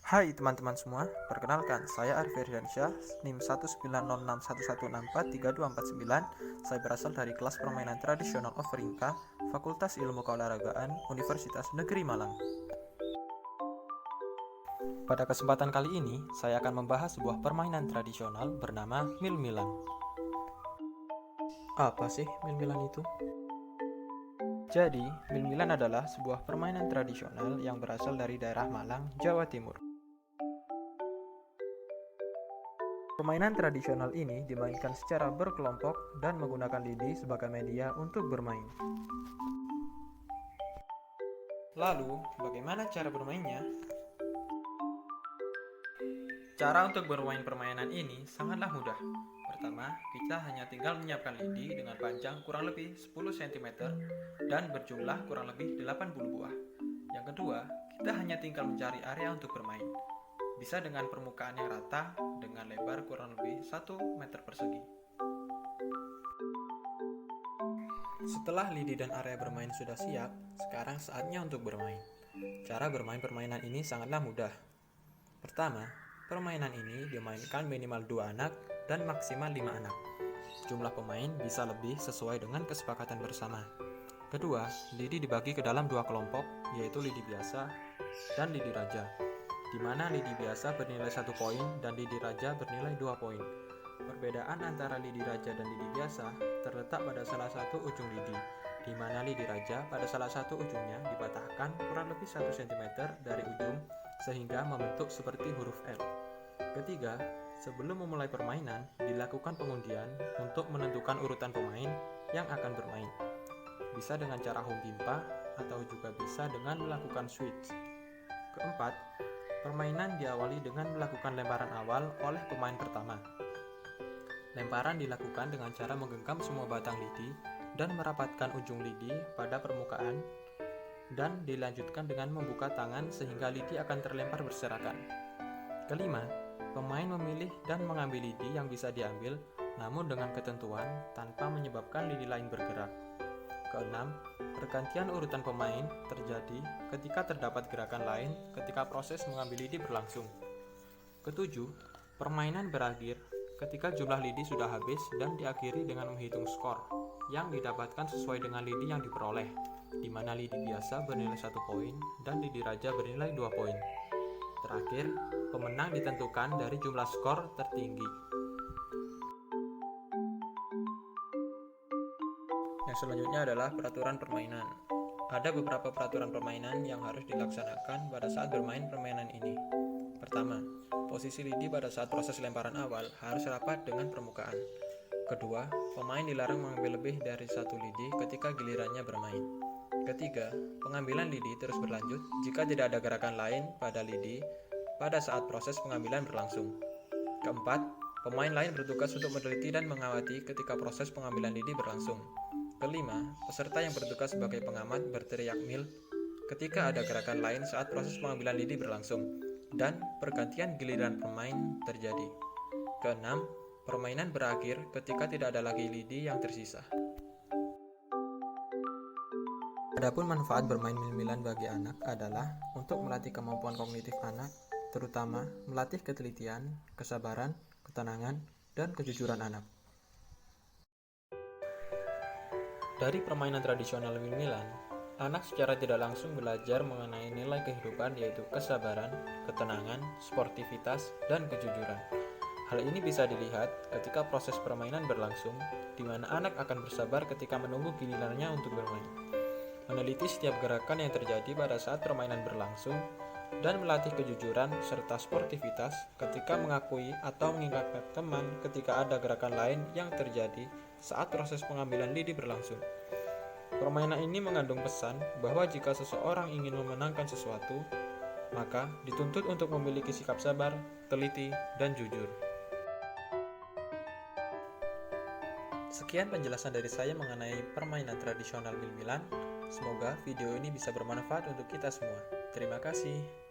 Hai teman-teman semua, perkenalkan saya Arif Firdansyah, NIM 19061143249. Saya berasal dari kelas permainan tradisional Offeringka, Fakultas Ilmu Keolahragaan, Universitas Negeri Malang. Pada kesempatan kali ini, saya akan membahas sebuah permainan tradisional bernama Mil-Milan. Apa sih Mil-Milan itu? Jadi, Mil-Milan adalah sebuah permainan tradisional yang berasal dari daerah Malang, Jawa Timur. Permainan tradisional ini dimainkan secara berkelompok dan menggunakan lidi sebagai media untuk bermain. Lalu, bagaimana cara bermainnya? Cara untuk bermain permainan ini sangatlah mudah. Pertama, kita hanya tinggal menyiapkan lidi dengan panjang kurang lebih 10 cm dan berjumlah kurang lebih 80 buah. Yang kedua, kita hanya tinggal mencari area untuk bermain. Bisa dengan permukaan yang rata dengan lebar kurang lebih 1 meter persegi. Setelah lidi dan area bermain sudah siap, sekarang saatnya untuk bermain. Cara bermain permainan ini sangatlah mudah. Pertama, permainan ini dimainkan minimal 2 anak dan maksimal 5 anak. Jumlah pemain bisa lebih sesuai dengan kesepakatan bersama. Kedua, lidi dibagi ke dalam 2 kelompok, yaitu lidi biasa dan lidi raja, di mana lidi biasa bernilai 1 poin dan lidi raja bernilai 2 poin. Perbedaan antara lidi raja dan lidi biasa terletak pada salah satu ujung lidi, di mana lidi raja pada salah satu ujungnya dipatahkan kurang lebih 1 cm dari ujung sehingga membentuk seperti huruf L. Ketiga, sebelum memulai permainan, dilakukan pengundian untuk menentukan urutan pemain yang akan bermain. Bisa dengan cara home bimpa atau juga bisa dengan melakukan switch. Keempat, permainan diawali dengan melakukan lemparan awal oleh pemain pertama. Lemparan dilakukan dengan cara menggenggam semua batang lidi dan merapatkan ujung lidi pada permukaan dan dilanjutkan dengan membuka tangan sehingga lidi akan terlempar berserakan. Kelima, pemain memilih dan mengambil lidi yang bisa diambil namun dengan ketentuan tanpa menyebabkan lidi lain bergerak. Keenam, pergantian urutan pemain terjadi ketika terdapat gerakan lain ketika proses mengambil lidi berlangsung. Ketujuh, permainan berakhir ketika jumlah lidi sudah habis dan diakhiri dengan menghitung skor yang didapatkan sesuai dengan lidi yang diperoleh, di mana lidi biasa bernilai 1 poin dan lidi raja bernilai 2 poin. Terakhir, pemenang ditentukan dari jumlah skor tertinggi. Yang selanjutnya adalah peraturan permainan. Ada beberapa peraturan permainan yang harus dilaksanakan pada saat bermain permainan ini. Pertama, posisi lidi pada saat proses lemparan awal harus rapat dengan permukaan. Kedua, pemain dilarang mengambil lebih dari 1 lidi ketika gilirannya bermain. Ketiga, pengambilan lidi terus berlanjut jika tidak ada gerakan lain pada lidi pada saat proses pengambilan berlangsung. Keempat, pemain lain bertugas untuk meneliti dan mengawasi ketika proses pengambilan lidi berlangsung. Kelima, peserta yang bertugas sebagai pengamat berteriak mil ketika ada gerakan lain saat proses pengambilan lidi berlangsung dan pergantian giliran pemain terjadi. Keenam, permainan berakhir ketika tidak ada lagi lidi yang tersisa. Adapun manfaat bermain mil-milan bagi anak adalah untuk melatih kemampuan kognitif anak, terutama melatih ketelitian, kesabaran, ketenangan, dan kejujuran anak. Dari permainan tradisional mil-milan, anak secara tidak langsung belajar mengenai nilai kehidupan yaitu kesabaran, ketenangan, sportivitas, dan kejujuran. Hal ini bisa dilihat ketika proses permainan berlangsung, di mana anak akan bersabar ketika menunggu gilirannya untuk bermain, meneliti setiap gerakan yang terjadi pada saat permainan berlangsung, dan melatih kejujuran serta sportivitas ketika mengakui atau mengingatkan teman ketika ada gerakan lain yang terjadi saat proses pengambilan lidi berlangsung. Permainan ini mengandung pesan bahwa jika seseorang ingin memenangkan sesuatu, maka dituntut untuk memiliki sikap sabar, teliti, dan jujur. Sekian penjelasan dari saya mengenai permainan tradisional mil-milan. Semoga video ini bisa bermanfaat untuk kita semua. Terima kasih.